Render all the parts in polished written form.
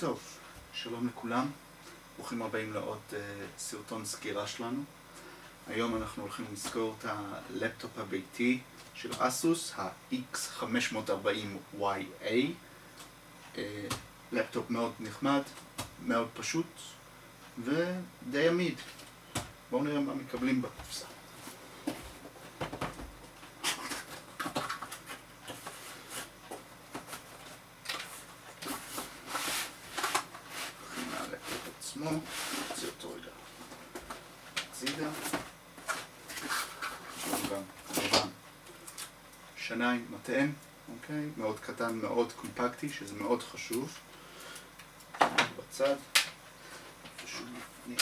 טוב, שלום לכולם, ברוכים הבאים לעוד סרטון סקירה שלנו. היום אנחנו הולכים לזכור את הלפטופ הביתי של אסוס, ה-X540YA. לפטופ מאוד נחמד, מאוד פשוט ודי עמיד. בואו נראה מה מקבלים בקופסה. עצמו, נוציא אותו רגע הצידה. יש לנו גם כמובן שניים מטען, אוקיי? מאוד קטן, מאוד קומפקטי, שזה מאוד חשוב. בצד. פשוט לפני.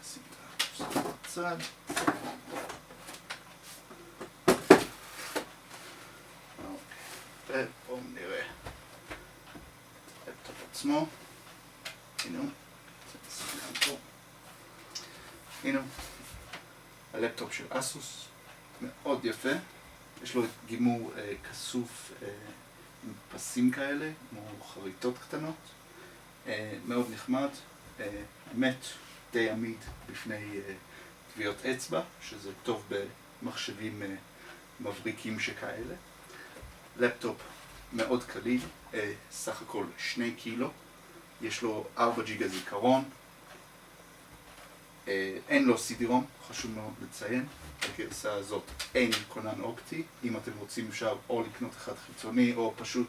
נשים את הקופסה בצד. ובואו נראה. הלפטופ עצמו, הנה הוא, הנה הוא, הלפטופ של אסוס, מאוד יפה, יש לו גימור כסוף עם פסים כאלה, כמו חריטות קטנות, מאוד נחמד, האמת די עמיד בפני טביעות אצבע, שזה טוב במחשבים מבריקים שכאלה. לפטופ מאוד קליל, סך הכל 2 קילו, יש לו 4 ג'יגה זיכרון, אין לו CD-ROM, חשוב מאוד לציין, בגרסה הזאת אין כונן אופטי, אם אתם רוצים אפשר או לקנות אחד חיצוני או פשוט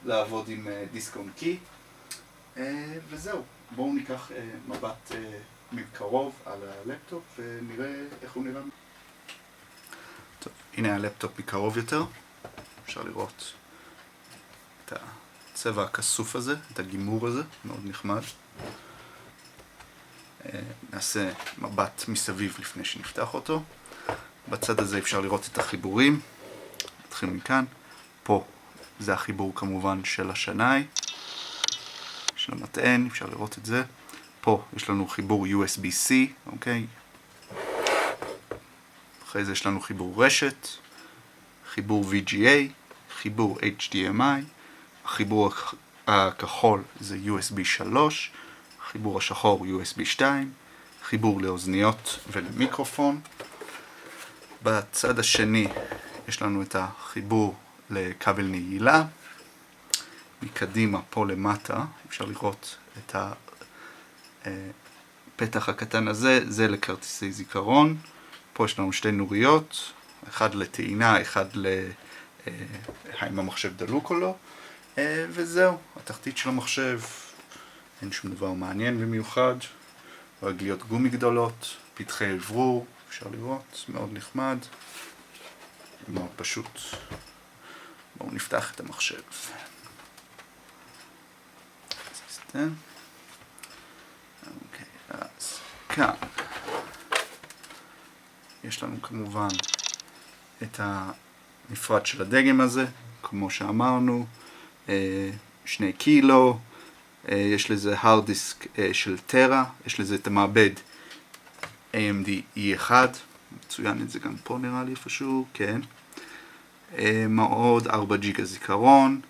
לעבוד עם דיסק און קי, וזהו, בואו ניקח מבט מקרוב על הלפטופ ונראה איך הוא נראה. טוב, הנה הלפטופ מקרוב יותר, אפשר לראות את הצבע הכסוף הזה, את הגימור הזה, מאוד נחמד. נעשה מבט מסביב לפני שנפתח אותו. בצד הזה אפשר לראות את החיבורים. נתחיל מכאן. פה זה החיבור כמובן של השנאי, של המטען, אפשר לראות את זה. פה יש לנו חיבור USB-C, אוקיי? אחרי זה יש לנו חיבור רשת, חיבור VGA, חיבור HDMI, החיבור הכחול זה USB 3, חיבור השחור USB 2, חיבור לאוזניות ולמיקרופון. בצד השני יש לנו את החיבור לכבל נעילה. מקדימה פה למטה אפשר לראות את הפתח הקטן הזה, זה לכרטיסי זיכרון. פה יש לנו 2 נוריות, אחד לטעינה, אחד האם המחשב דלוק או לא. וזהו, התחתית של המחשב, אין שום דבר מעניין במיוחד, רגליות גומי גדולות, פתחי אוורור, אפשר לראות, מאוד נחמד, מאוד פשוט. בואו נפתח את המחשב. אוקיי, אז כאן יש לנו כמובן את המפרט של הדגם הזה, כמו שאמרנו, 2 קילו, יש לזה hard disk של טרה, יש לזה את המעבד AMD E1, מצוין את זה גם פה נראה לי איפשהו, כן. מאוד 4 ג'יגה זיכרון,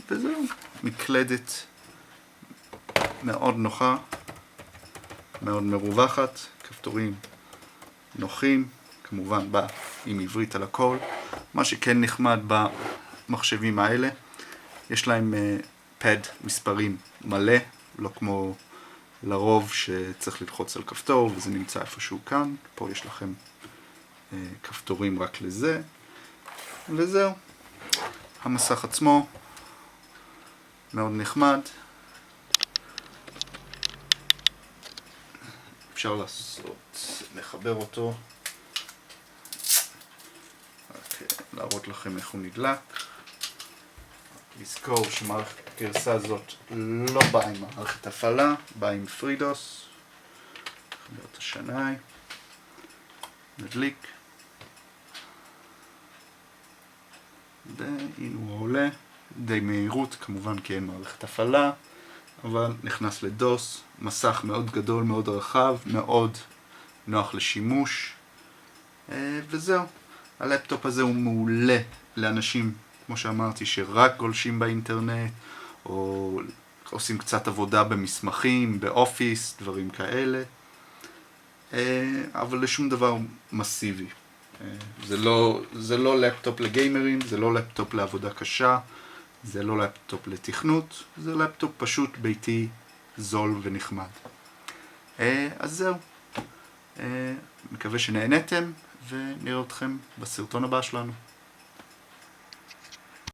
וזהו, מקלדת מאוד נוחה, מאוד מרווחת, כפתורים נוחים, כמובן בא עם עברית על הכל. מה שכן נחמד במחשבים האלה, יש להם פד מספרים מלא, לא כמו לרוב שצריך ללחוץ על כפתור וזה נמצא איפשהו כאן. פה יש לכם כפתורים רק לזה, וזהו. המסך עצמו מאוד נחמד, אפשר לחבר אותו, רק להראות לכם איך הוא נדלק. לזכור שמערכת הגרסה הזאת לא באה עם מערכת הפעלה, באה עם פרידוס. נחבר את השנאי, נדליק, והנה הוא עולה, די מהירות, כמובן כי אין מערכת הפעלה, אבל נכנס לדוס, מסך מאוד גדול, מאוד רחב, מאוד נוח לשימוש, וזהו. הלפטופ הזה הוא מעולה לאנשים כמו שאמרתי, שרק גולשים באינטרנט, או עושים קצת עבודה במסמכים, באופיס, דברים כאלה, אבל לשום דבר מסיבי. זה לא לפטופ לגיימרים, זה לא לפטופ לעבודה קשה, זה לא לפטופ לתכנות, זה לפטופ פשוט ביתי, זול ונחמד. אז זהו. מקווה שנהנתם, ונראה אתכם בסרטון הבא שלנו.